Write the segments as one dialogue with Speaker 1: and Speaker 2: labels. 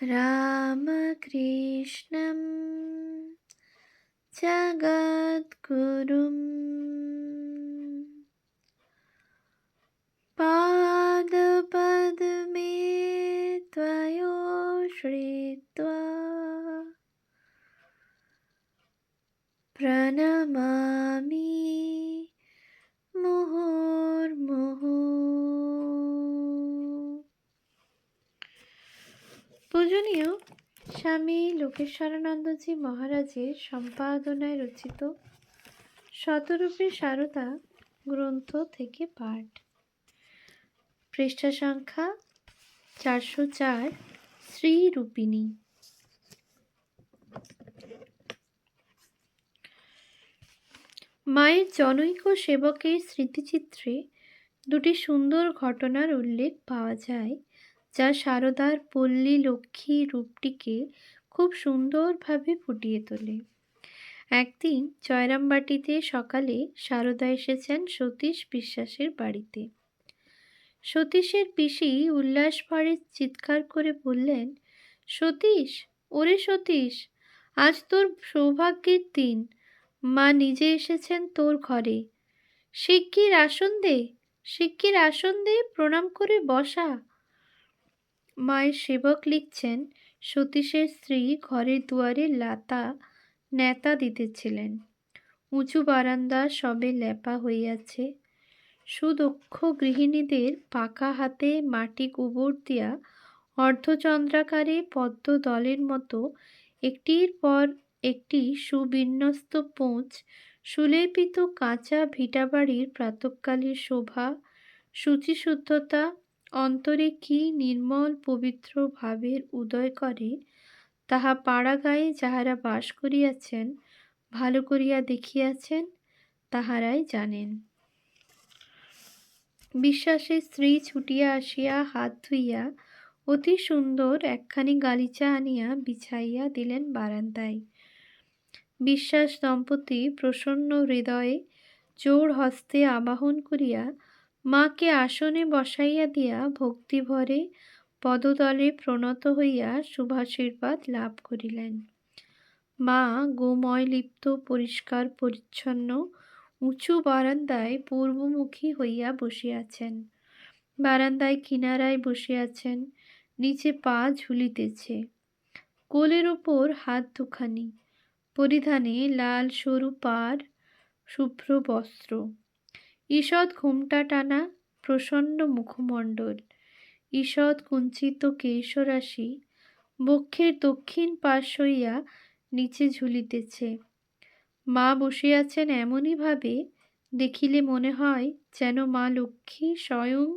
Speaker 1: রামকৃষ্ণं জগদ্গুরুম পাদপদ্মে ত্বয়োশ্রিত্वा প্রণমামি মুহুর্মুহু। পূজনীয় স্বামী লোকেশ্বরানন্দজি মহারাজের সম্পাদনায় রচিত শতরূপী সারদা গ্রন্থ থেকে পাঠ। পৃষ্ঠা সংখ্যা 404। শ্রীরূপিণী। মায়ের জনৈক সেবকের স্মৃতিচিত্রে দুটি সুন্দর ঘটনার উল্লেখ পাওয়া যায়, যা সারদার পল্লী লক্ষ্মী রূপটিকে খুব সুন্দরভাবে ফুটিয়ে তোলে। একদিন জয়রামবাটিতে সকালে সারদা এসেছেন সতীশ বিশ্বাসের বাড়িতে। সতীশের পিসি উল্লাস ভরে চিৎকার করে বললেন, সতীশ, ওরে সতীশ, আজ তোর সৌভাগ্যের দিন, মা নিজে এসেছেন তোর ঘরে। শিগগির আসন দে, শিগগির আসন দে, প্রণাম করে বসা। মায়ের সেবক লিখছেন, সতীশের স্ত্রী ঘরের দুয়ারে ন্যাতা দিতেছিলেন। উঁচু বারান্দা সবে লেপা হইয়াছে। সুদক্ষ গৃহিণীদের পাকা হাতে মাটি গোবর দিয়া অর্ধচন্দ্রাকারে পদ্ম দলের মতো একটির পর একটি সুবিন্যস্ত পোঁচ সুলেপিত কাঁচা ভিটাবাড়ির প্রাতঃকালের শোভা, শুচিশুদ্ধতা অন্তরে কি নির্মল পবিত্র ভাবের উদয় করে, তাহা পাড়াগাঁয়ে যাহারা বাস করিয়াছেন, ভালো করিয়া দেখিয়াছেন, তাহারাই জানেন। বিশ্বাসের স্ত্রী ছুটিয়া আসিয়া হাত ধুইয়া অতি সুন্দর একখানি গালিচা আনিয়া বিছাইয়া দিলেন বারান্দায়। বিশ্বাস দম্পতি প্রসন্ন হৃদয়ে জোড় হস্তে আবাহন করিয়া মাকে আসনে বসাইয়া দিয়া ভক্তিভরে পদতলে প্রণত হইয়া শুভাশীর্বাদ লাভ করিলেন। মা গোময় লিপ্ত পরিষ্কার পরিচ্ছন্ন উঁচু বারান্দায় পূর্বমুখী হইয়া বসিয়াছেন। বারান্দায় কিনারায় বসিয়াছেন, নিচে পা ঝুলিতেছে, কোলের ওপর হাত দুখানি, পরিধানে লাল সরু পাড় শুভ্র বস্ত্র, ঈষৎ ঘোমটা টানা প্রসন্ন মুখমণ্ডল, ঈষৎ কুঞ্চিত কেশরাশি বক্ষের দক্ষিণ পাশ হইয়া নিচে ঝুলিতেছে। মা বসিয়াছেন এমনই ভাবে দেখিলে মনে হয় যেন মা লক্ষ্মী স্বয়ং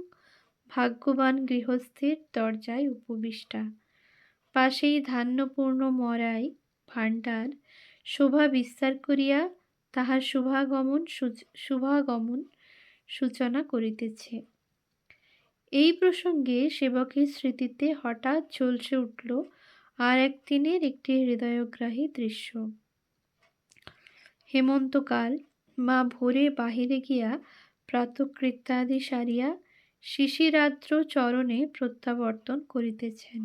Speaker 1: ভাগ্যবান গৃহস্থের দরজায় উপবিষ্টা। পাশেই ধান্যপূর্ণ মরাই ভাণ্ডার শোভা বিস্তার করিয়া তাহার শুভাগমন সূচনা করিতেছে। এই প্রসঙ্গে সেবকের স্মৃতিতে হঠাৎ ঝলসে উঠল আর একদিনের একটি হৃদয়গ্রাহী দৃশ্য। হেমন্তকাল, মা ভোরে বাহিরে গিয়া প্রাতঃকৃত্যাদি সারিয়া শিশিরার্দ্র চরণে প্রত্যাবর্তন করিতেছেন।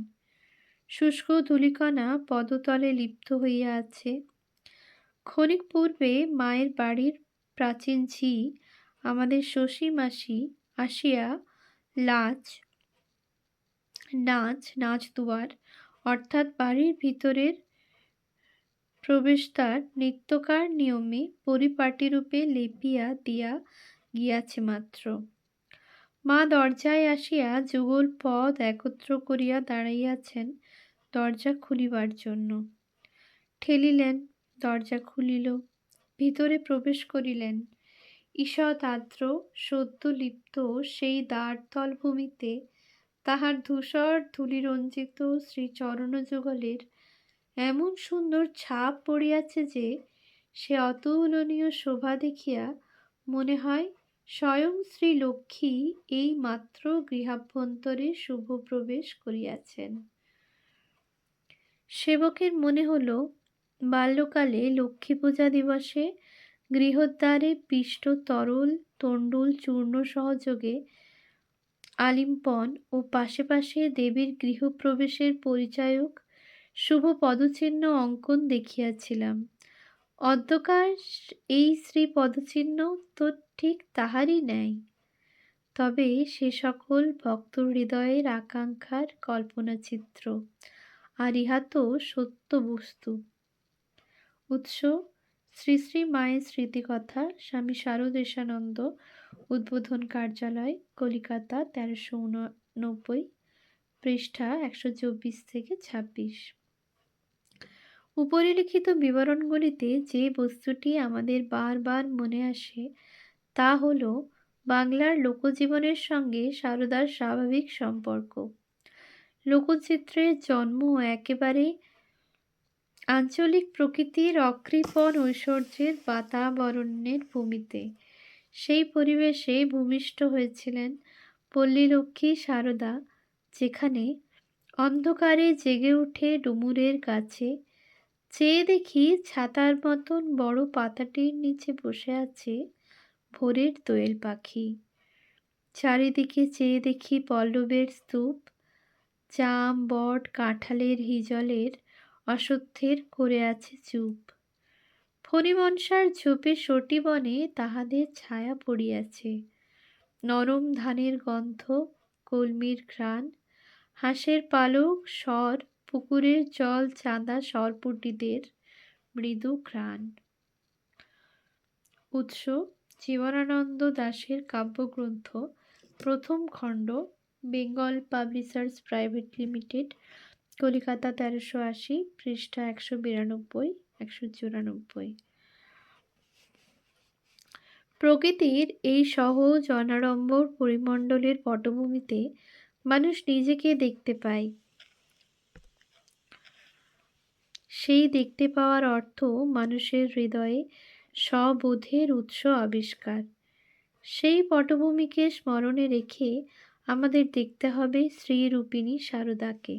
Speaker 1: শুষ্ক ধূলিকণা পদতলে লিপ্ত হইয়া আছে। ক্ষণিক পূর্বে মায়ের বাড়ির প্রাচীন ঝি আমাদের শশী মাসি আসিয়া নাচ দুয়ার অর্থাৎ বাড়ির ভিতরের প্রবেশদ্বার নিত্যকার নিয়মে পরিপাটিরূপে লেপিয়া দিয়া গিয়াছে মাত্র। মা দরজায় আসিয়া যুগল পদ একত্র করিয়া দাঁড়াইয়াছেন দরজা খুলিবার জন্য। ঠেলিলেন, দরজা খুলিল, ভিতরে প্রবেশ করিলেন। ঈষৎ আর্দ্র সদ্য লিপ্ত সেই দ্বারতল ভূমিতে তাহার ধূসর ধূলিরঞ্জিত শ্রীচরণযুগলের এমন সুন্দর ছাপ পড়িয়াছে যে সে অতুলনীয় শোভা দেখিয়া মনে হয় স্বয়ং শ্রী লক্ষ্মী এই মাত্র গৃহাভ্যন্তরে শুভ প্রবেশ করিয়াছেন। সেবকের মনে হল বাল্যকালে লক্ষ্মী পূজা দিবসে গৃহদ্বারে পিষ্ট তরল তণ্ডুল চূর্ণ সহযোগে আলিম্পন ও পাশে পাশে দেবীর গৃহপ্রবেশের পরিচায়ক শুভ পদচিহ্ন অঙ্কন দেখিয়াছিলাম। অদ্যকার এই শ্রীপদচিহ্ন তো ঠিক তাহারই ন্যায়, তবে সে সকল ভক্ত হৃদয়ের আকাঙ্ক্ষার কল্পনাচিত্র, আর ইহা তো সত্য বস্তু। উৎস: শ্রী শ্রী মায়ের স্মৃতিকথা, স্বামী শারদেশানন্দ, উদ্বোধন কার্যালয়, কলিকাতা, 1389, পৃষ্ঠা 124-26। উপরে লিখিত বিবরণগুলিতে যে বস্তুটি আমাদের বারবার মনে আসে তা হল বাংলার লোকজীবনের সঙ্গে সারদার স্বাভাবিক সম্পর্ক। লোকচিত্রের জন্ম একেবারে আঞ্চলিক প্রকৃতির অকৃপণ ঐশ্বর্যের বাতাবরণের ভূমিতে। সেই পরিবেশে ভূমিষ্ঠ হয়েছিলেন পল্লীলক্ষ্মী সারদা, যেখানে অন্ধকারে জেগে উঠে ডুমুরের গাছে চেয়ে দেখি ছাতার মতন বড় পাতাটির নিচে বসে আছে ভোরের দোয়েল পাখি। চারিদিকে চেয়ে দেখি পল্লবের স্তূপ, জাম, বট, কাঁঠালের, হিজলের, অশ্বত্থের করে আছে চুপ। ফণিমনসার ঝোপে সটিবনে তাহাদের ছায়া পড়িয়াছে। নরম ধানের গন্ধ, কলমির ঘ্রাণ, হাঁসের পালক, স্বর, পুকুরের জল, চাঁদা, সরপুটিদের মৃদু ঘ্রাণ। উৎস: জীবনানন্দ দাশের কাব্যগ্রন্থ, প্রথম খণ্ড, Bengal publishers private limited, Kalikata, 1380, পৃষ্ঠা 192-194। প্রকৃতির এই সহজ অনাড়ম্বর পরিমণ্ডলের পটভূমিতে মানুষ নিজেকে দেখতে পায়। সেই দেখতে পাওয়ার অর্থ মানুষের হৃদয়ে স্ববোধের উৎস আবিষ্কার। সেই পটভূমিকে স্মরণে রেখে আমাদের দেখতে হবে শ্রীরূপিণী সারদাকে,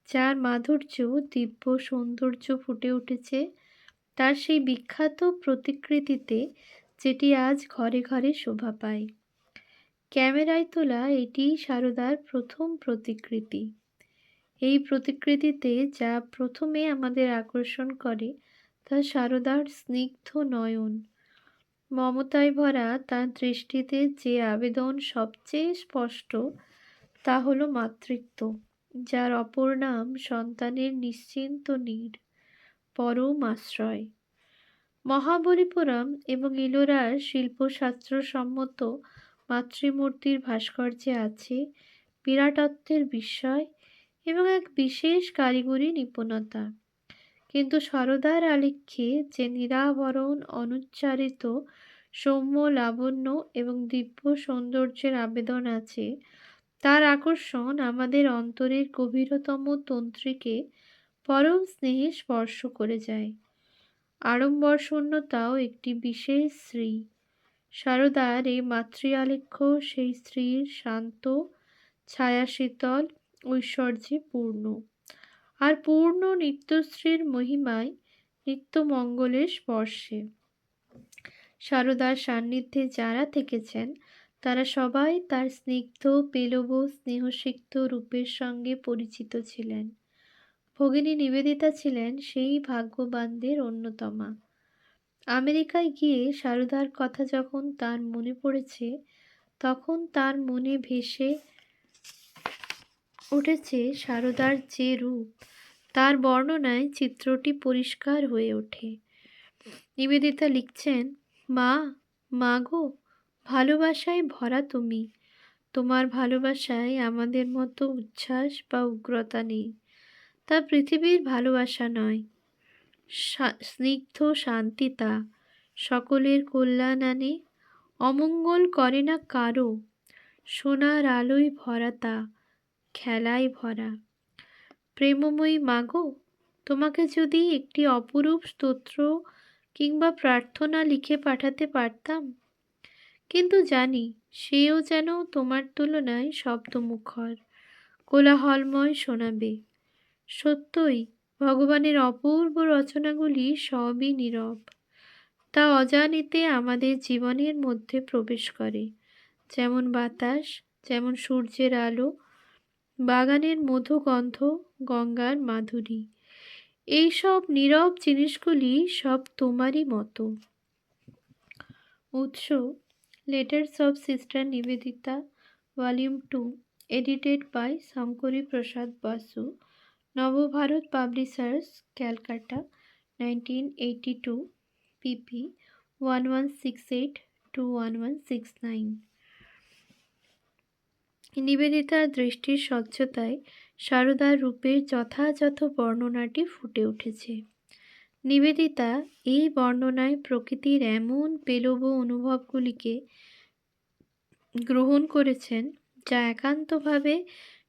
Speaker 1: যার মাধুর্য, দিব্য সৌন্দর্য ফুটে উঠেছে তার সেই বিখ্যাত প্রতিকৃতিতে, যেটি আজ ঘরে ঘরে শোভা পায়। ক্যামেরায় তোলা এটি সারদার প্রথম প্রতিকৃতি। এই প্রতিকৃতিতে যা প্রথমে আমাদের আকর্ষণ করে তা সারদার স্নিগ্ধ নয়ন। মমতায় ভরা তার দৃষ্টিতে যে আবেদন সবচেয়ে স্পষ্ট তা হল মাতৃত্ব, যার অপর নাম সন্তানের নিশ্চিন্ত নীড়, পরম আশ্রয়। মহাবলীপুরম এবং ইলোরার শিল্পশাস্ত্রসম্মত মাতৃমূর্তির ভাস্কর্যে আছে বিরাটত্বের বিস্ময় এবং এক বিশেষ কারিগরি নিপুণতা। কিন্তু সারদার আলেখ্যে যে নিরাভরণ, অনুচ্চারিত সৌম্য লাবণ্য এবং দিব্য সৌন্দর্যের আবেদন আছে, তার আকর্ষণ আমাদের অন্তরের গভীরতম তন্ত্রীকে পরম স্নেহে স্পর্শ করে যায়। আড়ম্বর শূন্যতাও একটি বিশেষ শ্রী। সারদার এই মাতৃ আলেখ্য সেই স্ত্রীর শান্ত, ছায়াশীতল ঐশ্বর্যে পূর্ণ, আর পূর্ণ নিত্যশ্রীর মহিমায়, নিত্যমঙ্গলের স্পর্শে। সারদার সান্নিধ্যে যারা থেকেছেন তারা সবাই তার স্নিগ্ধ, পেলব, স্নেহসিক্ত রূপের সঙ্গে পরিচিত ছিলেন। ভগিনী নিবেদিতা ছিলেন সেই ভাগ্যবানদের অন্যতমা। আমেরিকায় গিয়ে সারদার কথা যখন তার মনে পড়েছে, তখন তার মনে ভেসে উঠেছে সারদার যে রূপ, তার বর্ণনায় চিত্রটি পরিষ্কার হয়ে ওঠে। নিবেদিতা লিখছেন, মা, মা গো, ভালোবাসায় ভরা তুমি। তোমার ভালোবাসায় আমাদের মতো উচ্ছ্বাস বা উগ্রতা নেই। তা পৃথিবীর ভালোবাসা নয়, স্নিগ্ধ শান্তি তা, সকলের কল্যাণ আনে, অমঙ্গল করে না কারো, সোনার আলোয় ভরা তা, খেলায় ভরা। প্রেমময়ী মাগো, তোমাকে যদি একটি অপরূপ স্তোত্র কিংবা প্রার্থনা লিখে পাঠাতে পারতাম, কিন্তু জানি সেও যেন তোমার তুলনায় শব্দমুখর, কোলাহলময় শোনাবে। সত্যই ভগবানের অপূর্ব রচনাগুলি সবই নীরব, তা অজানিতে আমাদের জীবনের মধ্যে প্রবেশ করে, যেমন বাতাস যেমন সূর্যের আলো, বাগানের মধুগন্ধ, গঙ্গার মাধুরী। এইসব নীরব জিনিসগুলি সব তোমারই মতো। উৎস: letters of sister Nivedita, volume 2, edited by Sankari Prasad Basu, Nababharat publishers, Calcutta, 1982, pp 1168 to 1169। নিবেদিতার দৃষ্টির স্বচ্ছতায় সারদার রূপের যথাযথ বর্ণনাটি ফুটে উঠেছে। নিবেদিতা এই বর্ণনায় প্রকৃতির এমন পেলব অনুভবগুলিকে গ্রহণ করেছেন যা একান্তভাবে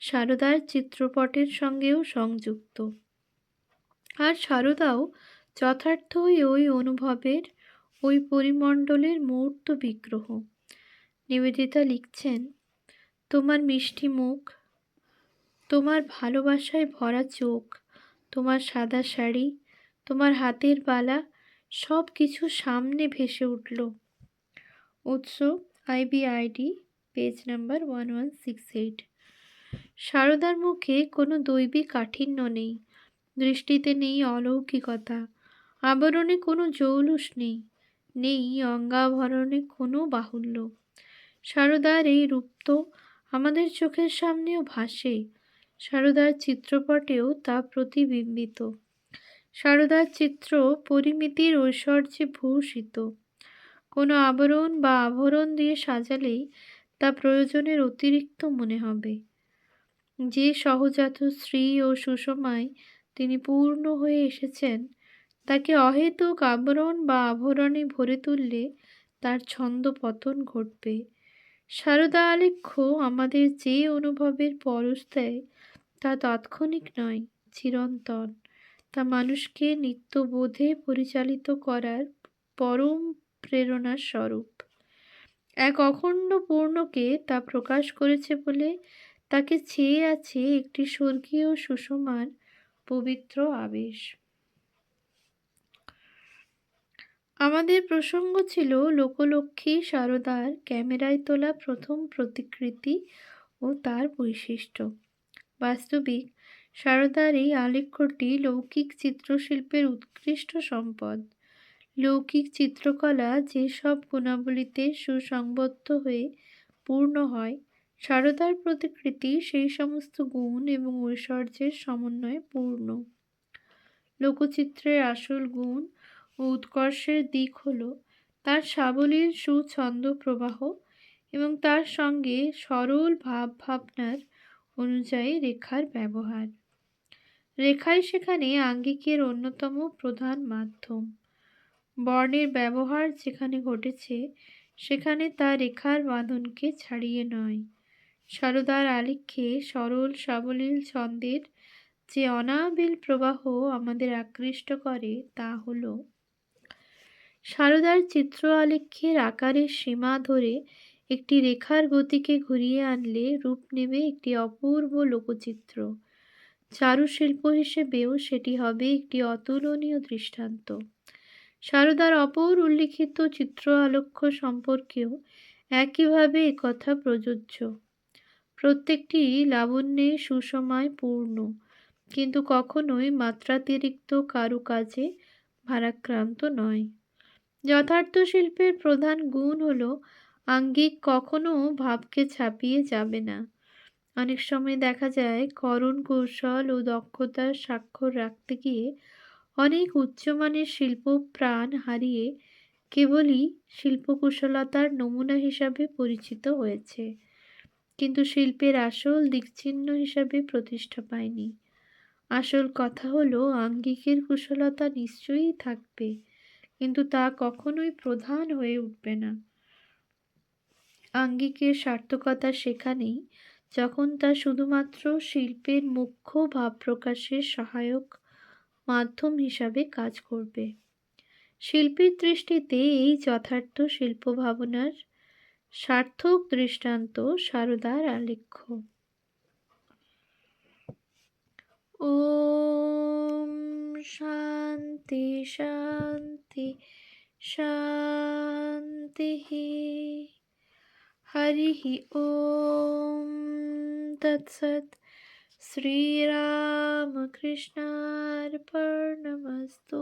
Speaker 1: সারদার চিত্রপটের সঙ্গেও সংযুক্ত। আর সারদাও যথার্থই ওই অনুভবের, ওই পরিমণ্ডলের মূর্ত বিগ্রহ। নিবেদিতা লিখছেন, তোমার মিষ্টি মুখ, তোমার ভালোবাসায় ভরা চোখ, তোমার সাদা শাড়ি, তোমার হাতের বালা, সব কিছু সামনে ভেসে উঠল। উৎস: IBID, পেজ নাম্বার 1168। সারদার মুখে কোনো দৈবিক কাঠিন্য নেই, দৃষ্টিতে নেই অলৌকিকতা, আবরণে কোনো জৌলুস নেই, নেই অঙ্গাভরণে কোনো বাহুল্য। সারদার এই রূপ তো আমাদের চোখের সামনেও ভাসে, সারদার চিত্রপটেও তা প্রতিবিম্বিত। সারদার চিত্র পরিমিতির ঐশ্বর্যে ভূষিত। কোনো আবরণ বা আভরণ দিয়ে সাজালেই তা প্রয়োজনের অতিরিক্ত মনে হবে। যে সহজাত শ্রী ও সুষমায় তিনি পূর্ণ হয়ে এসেছেন, তাকে অহেতুক আবরণ বা আভরণে ভরে তুললে তার ছন্দপতন ঘটবে। সারদা আলেখ্য আমাদের যে অনুভবের পরশ দেয় তা তাৎক্ষণিক নয়, চিরন্তন। তা মানুষকে নিত্যবোধে পরিচালিত করার পরম প্রেরণার স্বরূপ। এক অখণ্ড পূর্ণকে তা প্রকাশ করেছে বলে তাকে চেয়ে আছে একটি স্বর্গীয় সুষমার পবিত্র আবেশ। আমাদের প্রসঙ্গ ছিল লোকলক্ষ্মী সারদার ক্যামেরায় তোলা প্রথম প্রতিকৃতি ও তার বৈশিষ্ট্য। বাস্তবিক সারদার এই আলেখ্যটি লৌকিক চিত্রশিল্পের উৎকৃষ্ট সম্পদ। লৌকিক চিত্রকলা যে সব গুণাবলীতে সুসংবদ্ধ হয়ে পূর্ণ হয়, সারদার প্রতিকৃতি সেই সমস্ত গুণ এবং ঐশ্বর্যের সমন্বয়ে পূর্ণ। লোকচিত্রের আসল গুণ ও উৎকর্ষের দিক হল তার সাবলীল সুছন্দ প্রবাহ এবং তার সঙ্গে সরল ভাবনার অনুযায়ী রেখার ব্যবহার। রেখাই সেখানে আঙ্গিকের অন্যতম প্রধান মাধ্যম। বর্ণের ব্যবহার যেখানে ঘটেছে সেখানে তা রেখার বাঁধনকে ছাড়িয়ে নয়। সারদার আলেখ্যে সরল সাবলীল ছন্দের যে অনাবিল প্রবাহ আমাদের আকৃষ্ট করে তা হল, সারদার চিত্র আলেখ্যের আকারের সীমা ধরে একটি রেখার গতিকে ঘুরিয়ে আনলে রূপ নেবে একটি অপূর্ব লোকচিত্র। চারুশিল্প হিসেবেও সেটি হবে একটি অতুলনীয় দৃষ্টান্ত। সারদার অপর উল্লিখিত চিত্র আলেখ্য সম্পর্কেও একইভাবে একথা প্রযোজ্য। প্রত্যেকটি লাবণ্যে সুষমায় পূর্ণ, কিন্তু কখনোই মাত্রাতিরিক্ত কারুকাজে ভারাক্রান্ত নয়। যথার্থ শিল্পের প্রধান গুণ হল আঙ্গিক কখনো ভাবকে ছাপিয়ে যাবে না। অনেক সময় দেখা যায় করণ কৌশল ও দক্ষতার স্বাক্ষর রাখতে গিয়ে অনেক উচ্চমানের শিল্প প্রাণ হারিয়ে কেবলই শিল্পকুশলতার নমুনা হিসাবে পরিচিত হয়েছে, কিন্তু শিল্পের আসল দিকচিহ্ন হিসাবে প্রতিষ্ঠা পায়নি। আসল কথা হলো আঙ্গিকের কুশলতা নিশ্চয়ই থাকবে, কিন্তু তা কখনোই প্রধান হয়ে উঠবে না। আঙ্গিকের সার্থকতা সেখানেই যখন তা শুধুমাত্র শিল্পের মুখ্য ভাব প্রকাশের সহায়ক মাধ্যম হিসাবে কাজ করবে। শিল্পীর দৃষ্টিতে এই যথার্থ শিল্প ভাবনার সার্থক দৃষ্টান্ত সারদার আলেখ্য। ওম শান্তি শান্তি শান্তি। हरिः ॐ तत्सत्। श्रीरामकृष्णार्पणमस्तु।